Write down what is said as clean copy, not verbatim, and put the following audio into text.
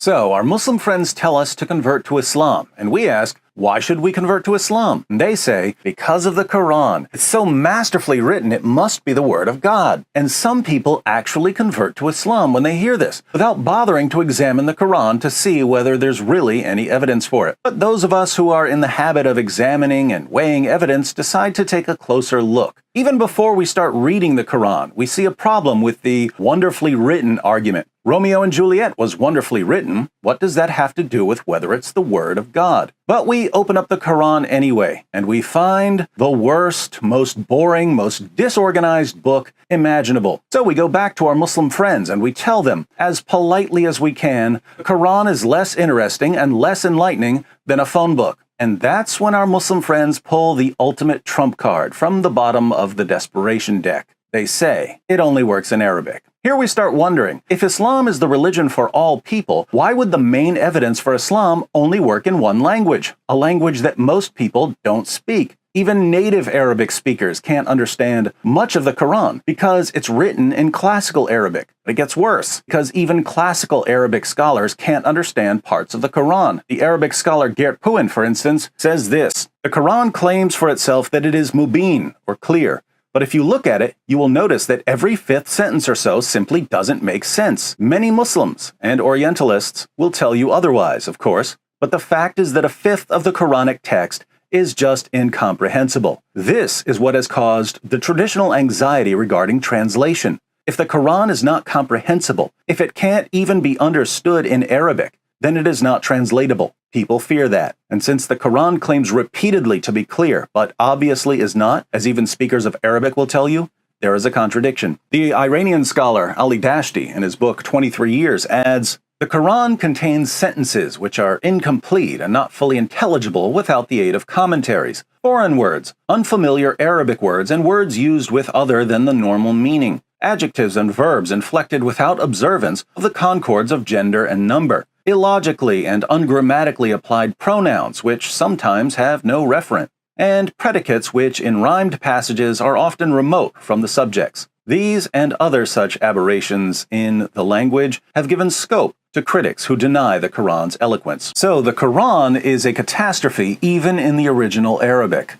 So, our Muslim friends tell us to convert to Islam, and we ask, why should we convert to Islam? And they say, because of the Quran. It's so masterfully written, it must be the word of God. And some people actually convert to Islam when they hear this, without bothering to examine the Quran to see whether there's really any evidence for it. But those of us who are in the habit of examining and weighing evidence decide to take a closer look. Even before we start reading the Quran, we see a problem with the wonderfully written argument. Romeo and Juliet was wonderfully written. What does that have to do with whether it's the word of God? But we open up the Quran anyway, and we find the worst, most boring, most disorganized book imaginable. So we go back to our Muslim friends and we tell them, as politely as we can, the Quran is less interesting and less enlightening than a phone book. And that's when our Muslim friends pull the ultimate trump card from the bottom of the desperation deck. They say, it only works in Arabic. Here we start wondering, if Islam is the religion for all people, why would the main evidence for Islam only work in one language? A language that most people don't speak. Even native Arabic speakers can't understand much of the Quran because it's written in classical Arabic. It gets worse because even classical Arabic scholars can't understand parts of the Quran. The Arabic scholar Geert Puin, for instance, says this: the Quran claims for itself that it is mubin, or clear. But if you look at it, you will notice that every fifth sentence or so simply doesn't make sense. Many Muslims and Orientalists will tell you otherwise, of course, but the fact is that a fifth of the Quranic text is just incomprehensible. This is what has caused the traditional anxiety regarding translation. If the Quran is not comprehensible, if it can't even be understood in Arabic, then it is not translatable. People fear that. And since the Quran claims repeatedly to be clear, but obviously is not, as even speakers of Arabic will tell you, there is a contradiction. The Iranian scholar Ali Dashti, in his book 23 Years, adds, the Quran contains sentences which are incomplete and not fully intelligible without the aid of commentaries, foreign words, unfamiliar Arabic words, and words used with other than the normal meaning, adjectives and verbs inflected without observance of the concords of gender and number, illogically and ungrammatically applied pronouns which sometimes have no referent, and predicates which in rhymed passages are often remote from the subjects. These and other such aberrations in the language have given scope to critics who deny the Quran's eloquence. So the Quran is a catastrophe even in the original Arabic.